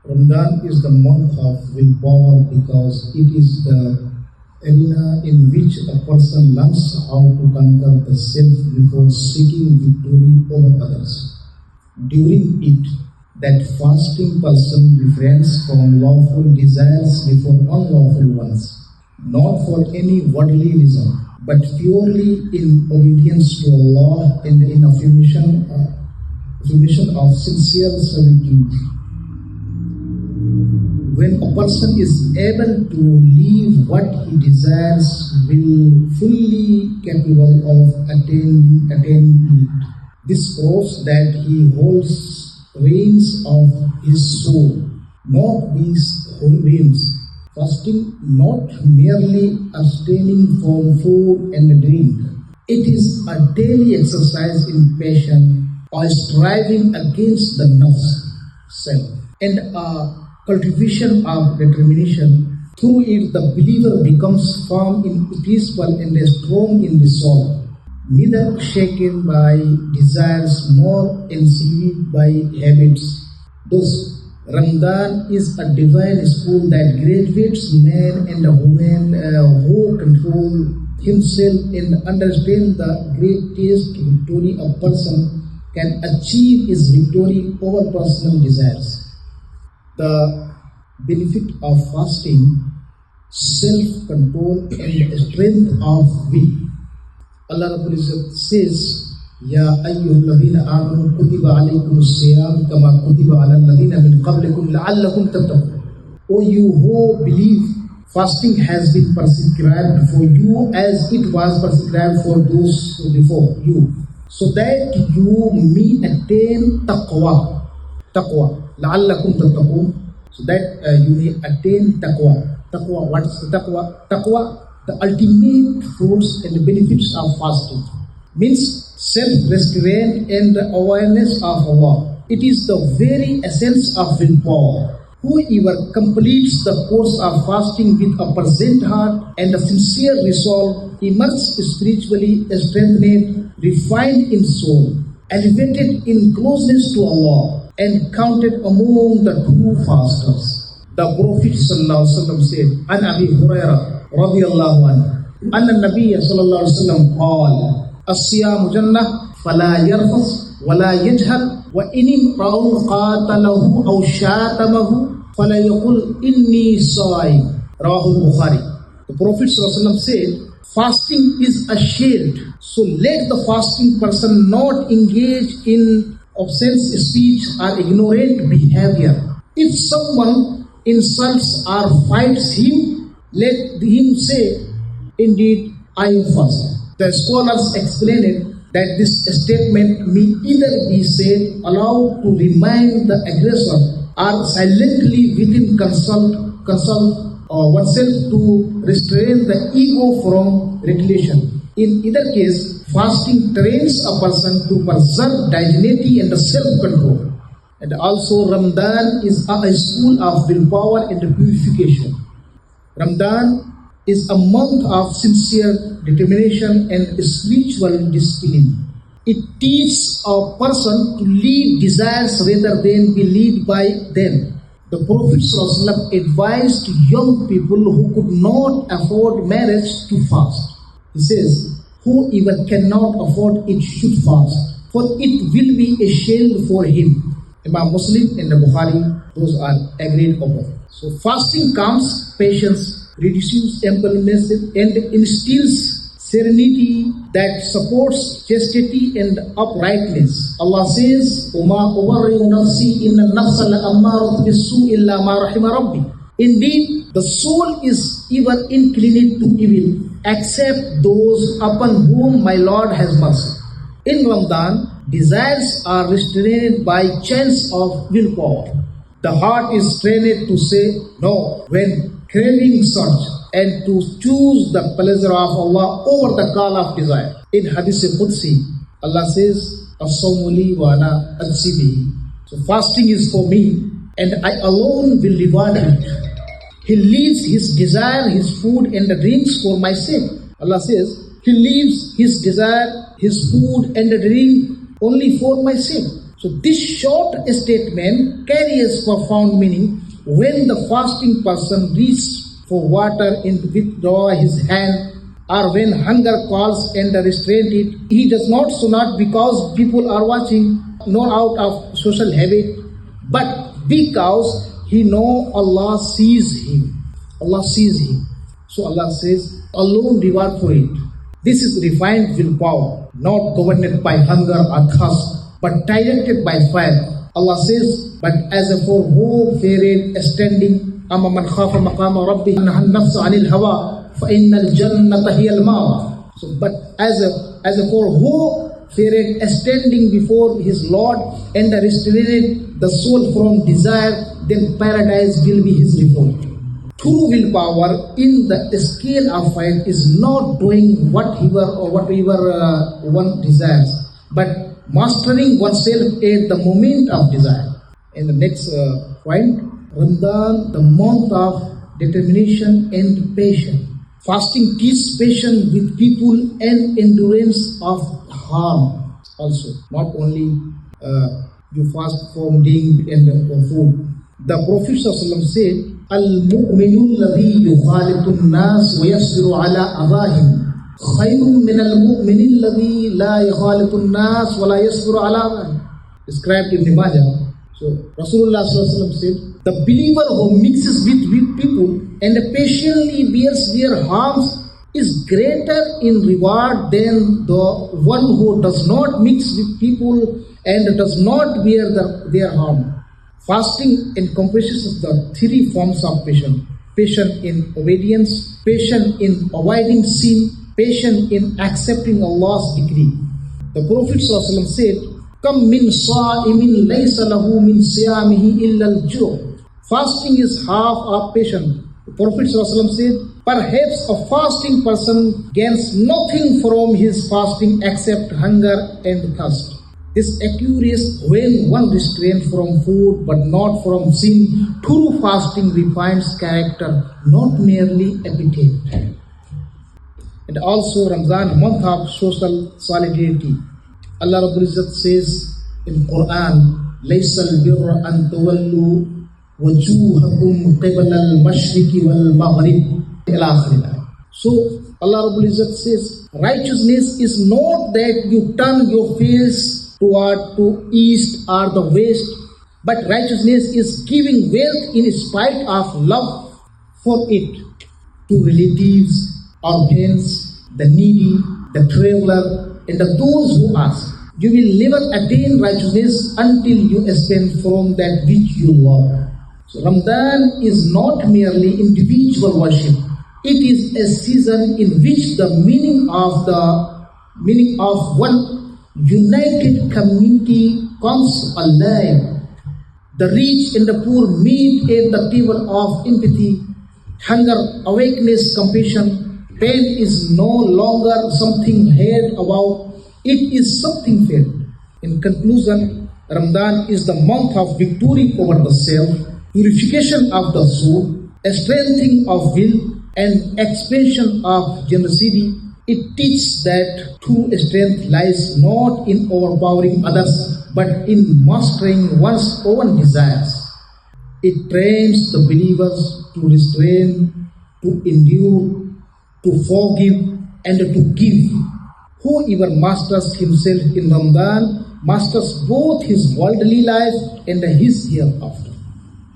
Ramadan is the month of willpower because it is the arena in which a person learns how to conquer the self before seeking victory over others. During it, that fasting person refrains from lawful desires before unlawful ones, not for any worldly reason, but purely in obedience to Allah and in affirmation of sincere servitude. When a person is able to leave what he desires, will fully capable of attaining it. This proves that he holds reins of his soul, not these whims. Fasting not merely abstaining from food and drink. It is a daily exercise in patience or striving against the nafs, self, and a cultivation of determination. Through it, the believer becomes firm in peaceful and strong in resolve, neither shaken by desires nor enslaved by habits. Thus, Ramadan is a divine school that graduates man and woman who control himself and understand the greatest victory a person can achieve is victory over personal desires. The benefit of fasting, self-control and strength of will. Allah Rabbul Izzat says, Ya ayyuhalladhina amanu kutiba alaykumus siyam kama kutiba alal ladhina min qablikum la'allakum tattaqun. O you who believe, fasting has been prescribed for you as it was prescribed for those before you, so that you may attain taqwa. La'allakum tattaqun, so that you may attain taqwa. Taqwa, what is the taqwa? Taqwa, the ultimate fruits and benefits of fasting, means self-restraint and awareness of Allah. It is the very essence of willpower. Whoever completes the course of fasting with a present heart and a sincere resolve emerges spiritually strengthened, refined in soul, elevated in closeness to Allah, and counted among the true fasters. The Prophet ﷺ said, An Abi Hurairah radiyallahu anhu, Anna Nabiya sallallahu alaihi wasallam qala, الصيام جنة فلا يرفث ولا يجهل وإن امرؤ قاتله أو شاتمه فلا يقل إني صائم. رواه البخاري. The Prophet ﷺ said, fasting is a shield, so let the fasting person not engage in obscene speech or ignorant behavior. If someone insults or fights him, let him say, indeed I am fasting. The scholars explained that this statement may either be said aloud to remind the aggressor or silently within consult oneself to restrain the ego from retaliation. In either case, fasting trains a person to preserve dignity and self-control. And also Ramadan is a school of willpower and purification. Ramadan is a month of sincere determination and spiritual discipline. It teaches a person to lead desires rather than be led by them. The Prophet ﷺ advised young people who could not afford marriage to fast. He says, whoever cannot afford it should fast, for it will be a shield for him. Imam Muslim and the Bukhari, those are agreed upon. So fasting calms patience, reduces impulsiveness and instills serenity that supports chastity and uprightness. Allah says, وَمَا أُبَرِّئُ نَفْسِي إِنَّ النَّفْسَ لَأَمَّارَةٌ بِالسُّوءِ إِلَّا مَا رَحِمَ رَبِّي. Indeed, the soul is ever inclined to evil, except those upon whom my Lord has mercy. In Ramadan, desires are restrained by chance of willpower. The heart is trained to say no when craving surge and to choose the pleasure of Allah over the call of desire. In Hadith Qudsi, Allah says, As-sawmu li wa ana ajzi bihi. So fasting is for me and I alone will reward it. He leaves his desire, his food and the drinks for my sake. Allah says, He leaves his desire, his food and the drink only for my sake. So this short statement carries profound meaning. When the fasting person reaches for water and withdraw his hand, or when hunger calls and restrain it, he does not so not because people are watching, nor out of social habit, but because he know Allah sees him. Allah sees him. So Allah says, alone reward for it. This is refined willpower, not governed by hunger or thirst, but directed by fire. Allah says, but as for who feared standing, أَمَّا مَنْ خَافَ مَقَامَ رَبِّهِ نَهَى النَّفْسَ عَنِ الْهَوَىٰ فَإِنَّ الْجَنَّةَ هِيَ الْمَأْوَىٰ. So, but as for who feared standing before his Lord and restrained the soul from desire, then paradise will be his reward. True willpower in the scale of fire is not doing whatever one desires, but mastering oneself at the moment of desire. In the next point, Ramadan, the month of determination and patience. Fasting teaches patience with people and endurance of harm also. Not only you fast from drink and food. The Prophet ﷺ said, Al-mu'minu alladhi yukhalitu an-nas wa yasbiru ala adahim khayrun min al-mu'mini alladhi la yukhalitu an-nas wa la yasbiru ala adahim. Described in Ibn Majah. So Rasulullah ﷺ said, the believer who mixes with people and patiently bears their harms is greater in reward than the one who does not mix with people and does not bear their harm. Fasting encompasses the three forms of patience. Patience in obedience, patience in avoiding sin, patience in accepting Allah's decree. The Prophet ﷺ said, Kam min sa'imin laysa lahu min siyamihi illa al-ju'. Fasting is half of patience. The Prophet ﷺ said, perhaps a fasting person gains nothing from his fasting except hunger and thirst. This occurs when one restrains from food but not from sin. True fasting refines character, not merely appetite. And also Ramadan, month of social solidarity. Allah Rabbul Izzat says in Qur'an, لَيْسَ الْبِرَّ أَن تُوَلُّوا وَجُوهَكُمْ قِبَلَ الْمَشْرِقِ وَالْمَغْرِبِ. So Allah Rabbul Izzat says, righteousness is not that you turn your face toward to east or the west, but righteousness is giving wealth in spite of love for it to relatives, orphans, the needy, the traveler, and those who ask. You will never attain righteousness until you spend from that which you love. So Ramadan is not merely individual worship. It is a season in which the meaning of one united community comes alive. The rich and the poor meet at the table of empathy. Hunger awakens compassion. Pain is no longer something heard about. It is something felt. In conclusion, Ramadan is the month of victory over the self, purification of the soul, a strengthening of will, and expansion of generosity. It teaches that true strength lies not in overpowering others, but in mastering one's own desires. It trains the believers to restrain, to endure, to forgive, and to give. Whoever masters himself in Ramadan masters both his worldly life and his hereafter.